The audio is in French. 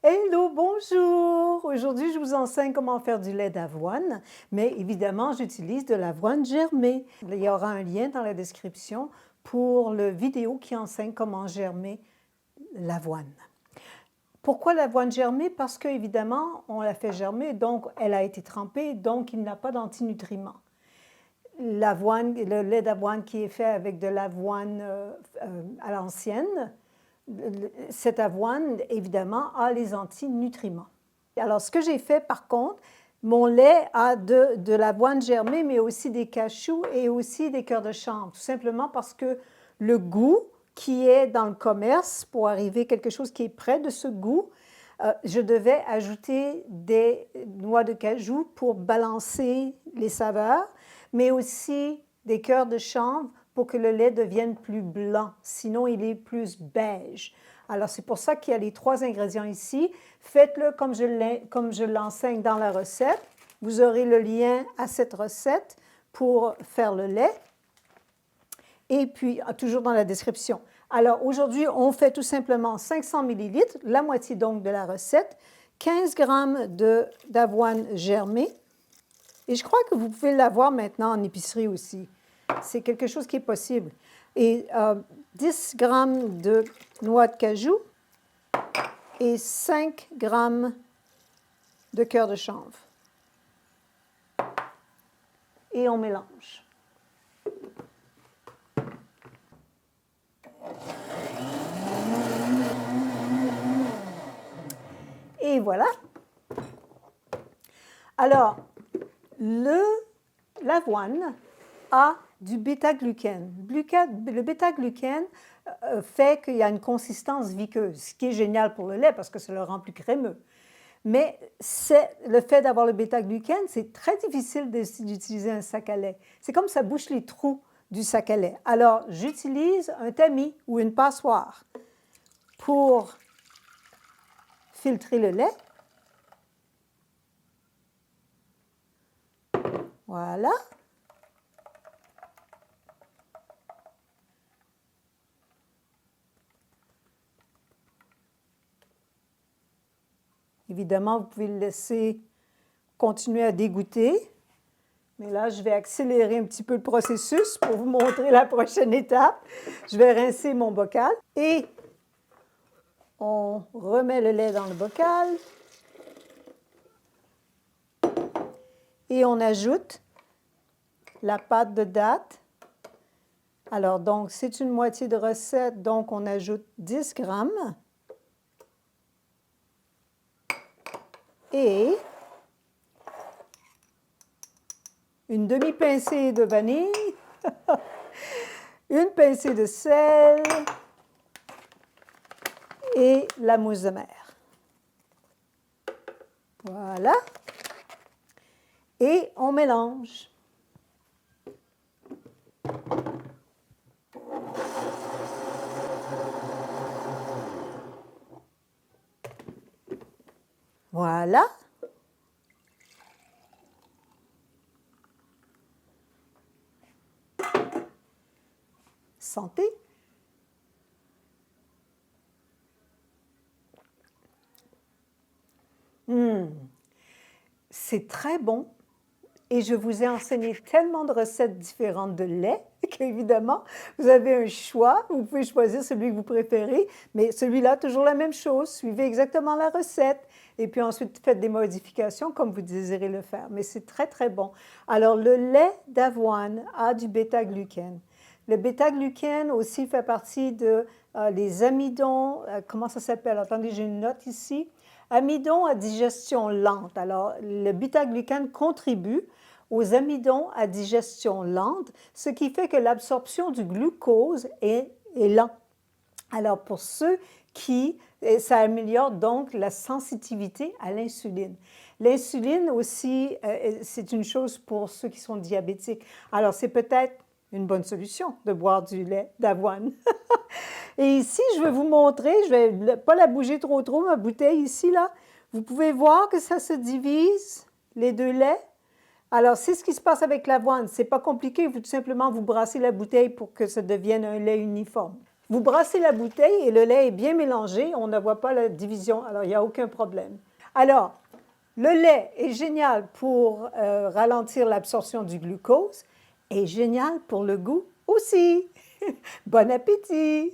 Hello, bonjour! Aujourd'hui, je vous enseigne comment faire du lait d'avoine, mais évidemment, j'utilise de l'avoine germée. Il y aura un lien dans la description pour le vidéo qui enseigne comment germer l'avoine. Pourquoi l'avoine germée? Parce qu'évidemment, on l'a fait germer, donc elle a été trempée, donc il n'a pas d'antinutriments. L'avoine, le lait d'avoine qui est fait avec de l'avoine à l'ancienne, cette avoine, évidemment, a les antinutriments. Alors, ce que j'ai fait, par contre, mon lait a de l'avoine germée, mais aussi des cachous et aussi des cœurs de chanvre, tout simplement parce que le goût qui est dans le commerce, pour arriver à quelque chose qui est près de ce goût, je devais ajouter des noix de cajou pour balancer les saveurs, mais aussi des cœurs de chanvre pour que le lait devienne plus blanc, sinon il est plus beige. Alors, c'est pour ça qu'il y a les 3 ingrédients ici. Faites-le comme je l'enseigne dans la recette. Vous aurez le lien à cette recette pour faire le lait. Et puis, toujours dans la description. Alors, aujourd'hui, on fait tout simplement 500 ml, la moitié donc de la recette, 15 g d'avoine germée. Et je crois que vous pouvez l'avoir maintenant en épicerie aussi. C'est quelque chose qui est possible. Et 10 g de noix de cajou et 5 g de cœur de chanvre. Et on mélange. Et voilà. Alors, l'avoine a du bêta-glucane. Le bêta-glucane fait qu'il y a une consistance viqueuse, ce qui est génial pour le lait parce que ça le rend plus crémeux. Mais le fait d'avoir le bêta-glucane, c'est très difficile d'utiliser un sac à lait. C'est comme ça bouche les trous du sac à lait. Alors, j'utilise un tamis ou une passoire pour filtrer le lait. Voilà. Évidemment, vous pouvez le laisser continuer à dégoûter. Mais là, je vais accélérer un petit peu le processus pour vous montrer la prochaine étape. Je vais rincer mon bocal et on remet le lait dans le bocal. Et on ajoute la pâte de date. Alors, donc, c'est une moitié de recette, donc on ajoute 10 g. Et une demi-pincée de vanille, une pincée de sel et la mousse de mer. Voilà. Et on mélange. Voilà. Santé. C'est très bon. Et je vous ai enseigné tellement de recettes différentes de lait qu'évidemment, vous avez un choix. Vous pouvez choisir celui que vous préférez, mais celui-là, toujours la même chose. Suivez exactement la recette et puis ensuite, faites des modifications comme vous désirez le faire. Mais c'est très, très bon. Alors, le lait d'avoine a du bêta-glucane. Le bêta-glucane aussi fait partie de les amidons. Comment ça s'appelle? Attendez, j'ai une note ici. Amidons à digestion lente. Alors, le bêta-glucane contribue aux amidons à digestion lente, ce qui fait que l'absorption du glucose est lente. Alors, pour ceux qui, ça améliore donc la sensitivité à l'insuline. L'insuline aussi, c'est une chose pour ceux qui sont diabétiques. Alors, c'est peut-être une bonne solution de boire du lait d'avoine. Et ici, je vais vous montrer, je ne vais pas la bouger trop, ma bouteille ici, là. Vous pouvez voir que ça se divise, les deux laits. Alors, c'est ce qui se passe avec l'avoine. Ce n'est pas compliqué, vous tout simplement vous brassez la bouteille pour que ça devienne un lait uniforme. Vous brassez la bouteille et le lait est bien mélangé, on ne voit pas la division, alors il n'y a aucun problème. Alors, le lait est génial pour ralentir l'absorption du glucose et génial pour le goût aussi. Bon appétit!